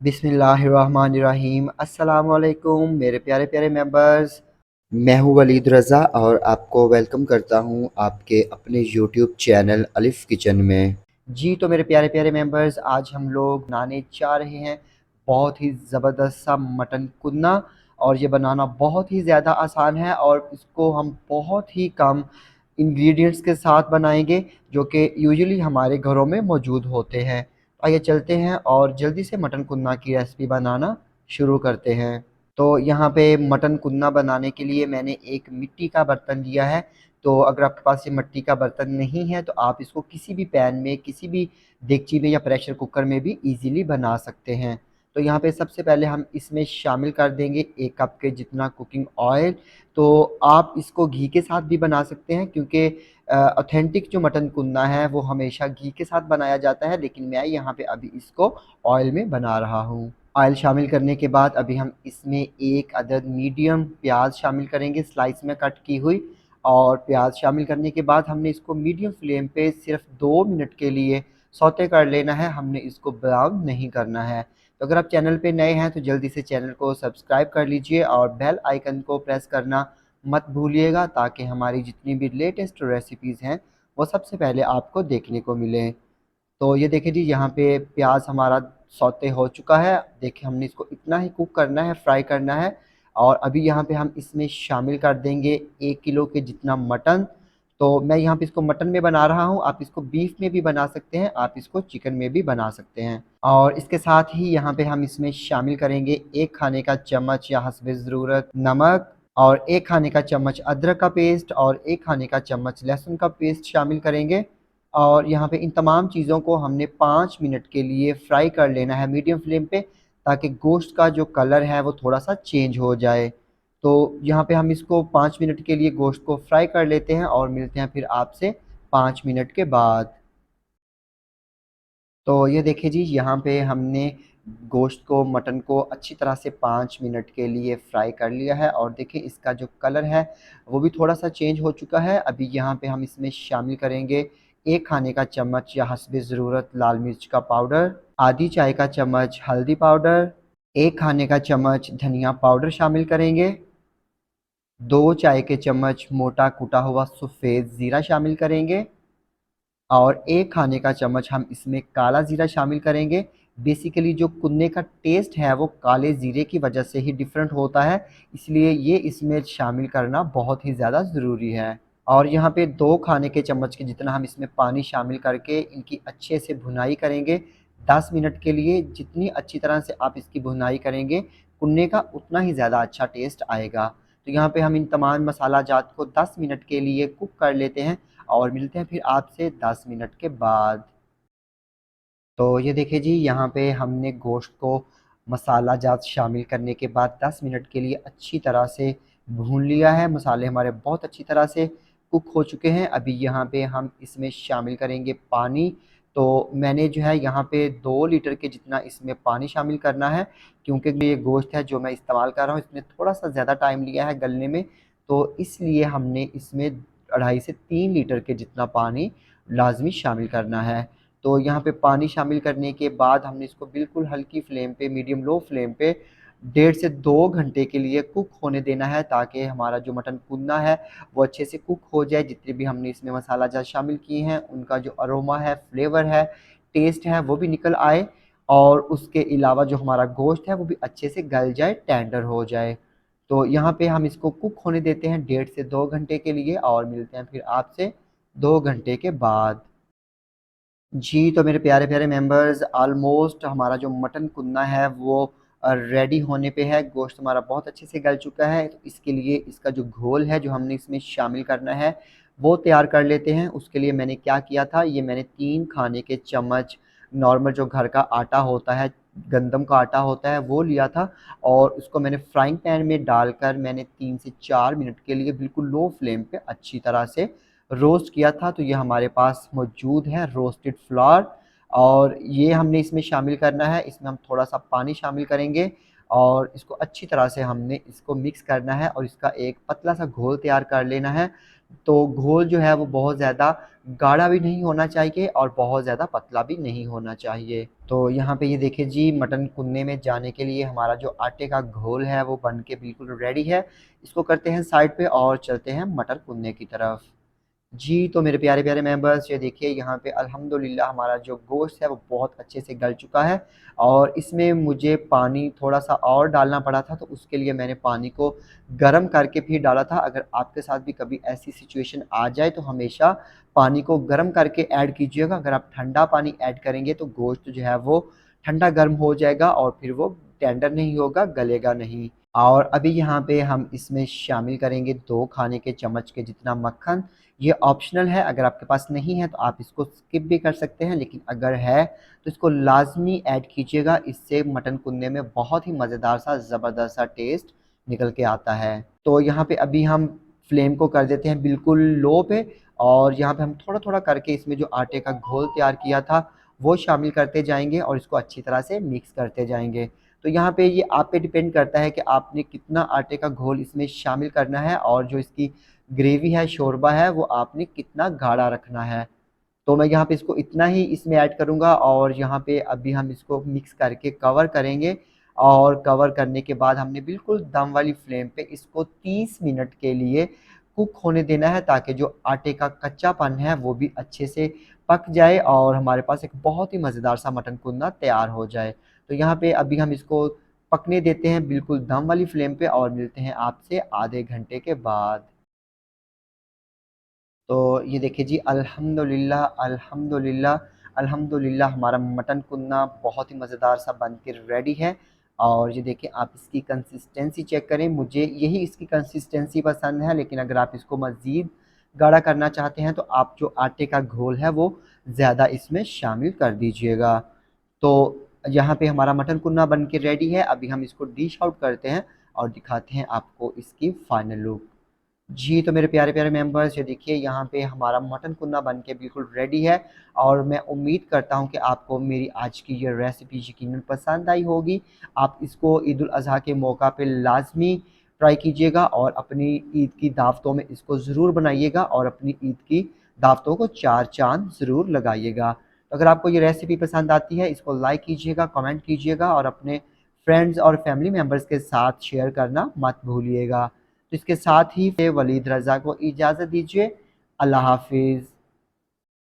बिस्मिल्लाहिर्रहमानिर्रहीम। अस्सलाम वालेकुम मेरे प्यारे प्यारे मेंबर्स। मैं हूँ वलीद रज़ा और आपको वेलकम करता हूँ आपके अपने यूट्यूब चैनल अलिफ़ किचन में। जी तो मेरे प्यारे प्यारे मेंबर्स, आज हम लोग बनाने जा रहे हैं बहुत ही ज़बरदस्त सा मटन कुन्ना। और ये बनाना बहुत ही ज़्यादा आसान है और इसको हम बहुत ही कम इंग्रेडिएंट्स के साथ बनाएंगे जो कि यूजुअली हमारे घरों में मौजूद होते हैं। आइए चलते हैं और जल्दी से मटन कुन्ना की रेसिपी बनाना शुरू करते हैं। तो यहाँ पे मटन कुन्ना बनाने के लिए मैंने एक मिट्टी का बर्तन लिया है। तो अगर आपके पास ये मिट्टी का बर्तन नहीं है तो आप इसको किसी भी पैन में, किसी भी देगची में या प्रेशर कुकर में भी इजीली बना सकते हैं। तो यहाँ पे सबसे पहले हम इसमें शामिल कर देंगे 1 कप के जितना कुकिंग ऑयल। तो आप इसको घी के साथ भी बना सकते हैं क्योंकि ऑथेंटिक जो मटन कुन्ना है वो हमेशा घी के साथ बनाया जाता है, लेकिन मैं यहाँ पे अभी इसको ऑयल में बना रहा हूँ। ऑयल शामिल करने के बाद अभी हम इसमें 1 अदद मीडियम प्याज शामिल करेंगे, स्लाइस में कट की हुई। और प्याज शामिल करने के बाद हमने इसको मीडियम फ्लेम पे सिर्फ 2 मिनट के लिए सौते कर लेना है, हमने इसको ब्राउन नहीं करना है। तो अगर आप चैनल पे नए हैं तो जल्दी से चैनल को सब्सक्राइब कर लीजिए और बेल आइकन को प्रेस करना मत भूलिएगा ताकि हमारी जितनी भी लेटेस्ट रेसिपीज़ हैं वो सबसे पहले आपको देखने को मिलें। तो ये देखिए जी, यहाँ पे प्याज हमारा सौते हो चुका है। देखिए हमने इसको इतना ही कुक करना है, फ्राई करना है। और अभी यहाँ पे हम इसमें शामिल कर देंगे 1 किलो के जितना मटन। तो मैं यहाँ पे इसको मटन में बना रहा हूँ, आप इसको बीफ में भी बना सकते हैं, आप इसको चिकन में भी बना सकते हैं। और इसके साथ ही यहाँ पे हम इसमें शामिल करेंगे 1 खाने का चम्मच या हस्बे ज़रूरत नमक, और 1 खाने का चम्मच अदरक का पेस्ट और 1 खाने का चम्मच लहसुन का पेस्ट शामिल करेंगे। और यहाँ पे इन तमाम चीज़ों को हमने 5 मिनट के लिए फ्राई कर लेना है मीडियम फ्लेम पे, ताकि गोश्त का जो कलर है वो थोड़ा सा चेंज हो जाए। तो यहाँ पे हम इसको 5 मिनट के लिए गोश्त को फ्राई कर लेते हैं और मिलते हैं फिर आपसे 5 मिनट के बाद। तो ये देखिए जी, यहाँ पे हमने गोश्त को, मटन को अच्छी तरह से 5 मिनट के लिए फ्राई कर लिया है और देखिए इसका जो कलर है वो भी थोड़ा सा चेंज हो चुका है। अभी यहाँ पे हम इसमें शामिल करेंगे 1 खाने का चम्मच या हस्बे ज़रूरत लाल मिर्च का पाउडर, आधी चाय का चम्मच हल्दी पाउडर, 1 खाने का चम्मच धनिया पाउडर शामिल करेंगे, 2 चाय के चम्मच मोटा कूटा हुआ सफ़ेद ज़ीरा शामिल करेंगे और 1 खाने का चम्मच हम इसमें काला ज़ीरा शामिल करेंगे। बेसिकली जो कुन्ने का टेस्ट है वो काले ज़ीरे की वजह से ही डिफरेंट होता है, इसलिए ये इसमें शामिल करना बहुत ही ज़्यादा ज़रूरी है। और यहाँ पे 2 खाने के चम्मच के जितना हम इसमें पानी शामिल करके इनकी अच्छे से भुनाई करेंगे 10 मिनट के लिए। जितनी अच्छी तरह से आप इसकी भुनाई करेंगे कुन्ने का उतना ही ज़्यादा अच्छा टेस्ट आएगा। तो यहाँ पे हम इन तमाम मसाला जात को 10 मिनट के लिए कुक कर लेते हैं और मिलते हैं फिर आपसे 10 मिनट के बाद। तो ये देखिए जी, यहाँ पे हमने गोश्त को मसाला जात शामिल करने के बाद 10 मिनट के लिए अच्छी तरह से भून लिया है। मसाले हमारे बहुत अच्छी तरह से कुक हो चुके हैं। अभी यहाँ पे हम इसमें शामिल करेंगे पानी। तो मैंने जो है यहाँ पे 2 लीटर के जितना इसमें पानी शामिल करना है, क्योंकि ये गोश्त है जो मैं इस्तेमाल कर रहा हूँ इसमें थोड़ा सा ज़्यादा टाइम लिया है गलने में। तो इसलिए हमने इसमें 2.5 से 3 लीटर के जितना पानी लाजमी शामिल करना है। तो यहाँ पे पानी शामिल करने के बाद हमने इसको बिल्कुल हल्की फ्लेम पे, मीडियम लो फ्लेम पे 1.5 से 2 घंटे के लिए कुक होने देना है, ताकि हमारा जो मटन कुन्ना है वो अच्छे से कुक हो जाए। जितने भी हमने इसमें मसाला जात शामिल किए हैं उनका जो अरोमा है, फ्लेवर है, टेस्ट है वो भी निकल आए। और उसके अलावा जो हमारा गोश्त है वो भी अच्छे से गल जाए, टेंडर हो जाए। तो यहाँ पे हम इसको कुक होने देते हैं 1.5 से 2 घंटे के लिए और मिलते हैं फिर आपसे 2 घंटे के बाद। जी, तो मेरे प्यारे-प्यारे मेंबर्स, ऑलमोस्ट हमारा जो मटन कुन्ना है वो रेडी होने पे है। गोश्त हमारा बहुत अच्छे से गल चुका है। तो इसके लिए इसका जो घोल है जो हमने इसमें शामिल करना है वो तैयार कर लेते हैं। उसके लिए मैंने क्या किया था, ये मैंने 3 खाने के चम्मच नॉर्मल जो घर का आटा होता है, गंदम का आटा होता है वो लिया था। और उसको मैंने फ्राइंग पैन में डालकर मैंने 3 से 4 मिनट के लिए बिल्कुल लो फ्लेम पे अच्छी तरह से रोस्ट किया था। तो ये हमारे पास मौजूद है रोस्टेड फ्लावर, और ये हमने इसमें शामिल करना है। इसमें हम थोड़ा सा पानी शामिल करेंगे और इसको अच्छी तरह से हमने इसको मिक्स करना है और इसका एक पतला सा घोल तैयार कर लेना है। तो घोल जो है वो बहुत ज़्यादा गाढ़ा भी नहीं होना चाहिए और बहुत ज़्यादा पतला भी नहीं होना चाहिए। तो यहाँ पे ये देखिए जी, मटन कुनने में जाने के लिए हमारा जो आटे का घोल है वो बन के बिल्कुल रेडी है। इसको करते हैं साइड पे और चलते हैं मटर कुनने की तरफ। जी, तो मेरे प्यारे-प्यारे मेंबर्स, ये देखिए यहाँ पे अल्हम्दुलिल्लाह हमारा जो गोश्त है वो बहुत अच्छे से गल चुका है और इसमें मुझे पानी थोड़ा-सा और डालना पड़ा था, तो उसके लिए मैंने पानी को गरम करके फिर डाला था। अगर आपके साथ भी कभी ऐसी सिचुएशन आ जाए तो हमेशा पानी को गरम करके ऐड कीजिएगा। अगर आप ठंडा पानी ऐड करेंगे तो गोश्त जो है वो ठंडा गर्म हो जाएगा और फिर वो टेंडर नहीं होगा, गलेगा नहीं। और अभी यहाँ पे हम इसमें शामिल करेंगे 2 खाने के चम्मच के जितना मक्खन। ये ऑप्शनल है, अगर आपके पास नहीं है तो आप इसको स्किप भी कर सकते हैं, लेकिन अगर है तो इसको लाज़मी ऐड कीजिएगा। इससे मटन कुनने में बहुत ही मज़ेदार सा ज़बरदस्त सा टेस्ट निकल के आता है। तो यहाँ पे अभी हम फ्लेम को कर देते हैं बिल्कुल लो पे और यहाँ पे हम थोड़ा-थोड़ा करके इसमें जो आटे का घोल तैयार किया था, वो शामिल करते जाएँगे और इसको अच्छी तरह से मिक्स करते जाएँगे। तो यहाँ पे ये आप पे डिपेंड करता है कि आपने कितना आटे का घोल इसमें शामिल करना है और जो इसकी ग्रेवी है, शोरबा है, वो आपने कितना गाढ़ा रखना है। तो मैं यहाँ पे इसको इतना ही इसमें ऐड करूँगा और यहाँ पे अभी हम इसको मिक्स करके कवर करेंगे और कवर करने के बाद हमने बिल्कुल दम वाली फ्लेम पे इसको 30 मिनट के लिए कुक होने देना है, ताकि जो आटे का कच्चापन है वो भी अच्छे से पक जाए और हमारे पास एक बहुत ही मज़ेदार सा मटन कुर्मा तैयार हो जाए। तो यहाँ पे अभी हम इसको पकने देते हैं बिल्कुल दम वाली फ्लेम पे और मिलते हैं आपसे आधे घंटे के बाद। तो ये देखिए जी, अल्हम्दुलिल्लाह, अल्हम्दुलिल्लाह, अल्हम्दुलिल्लाह हमारा मटन कुन्ना बहुत ही मज़ेदार सा बन के रेडी है। और ये देखिए, आप इसकी कंसिस्टेंसी चेक करें, मुझे यही इसकी कंसिस्टेंसी पसंद है, लेकिन अगर आप इसको मज़ीद गाढ़ा करना चाहते हैं तो आप जो आटे का घोल है वो ज़्यादा इसमें शामिल कर दीजिएगा। तो यहाँ पे हमारा मटन कुन्ना बन के रेडी है। अभी हम इसको डिश आउट करते हैं और दिखाते हैं आपको इसकी फाइनल लुक। जी, तो मेरे प्यारे-प्यारे मेंबर्स, ये देखिए यहाँ पे हमारा मटन कुन्ना बन के बिल्कुल रेडी है और मैं उम्मीद करता हूँ कि आपको मेरी आज की ये रेसिपी यकीनन पसंद आई होगी। आप इसको ईद उल अज़हा के मौका पे लाज़मी ट्राई कीजिएगा और अपनी ईद की दावतों में इसको ज़रूर बनाइएगा और अपनी ईद की दावतों को 4 चाँद ज़रूर लगाइएगा। तो अगर आपको ये रेसिपी पसंद आती है, इसको लाइक कीजिएगा, कमेंट कीजिएगा और अपने फ्रेंड्स और फैमिली मेंबर्स के साथ शेयर करना मत भूलिएगा। तो इसके साथ ही वलीद रज़ा को इजाज़त दीजिए। अल्लाह हाफ़िज़।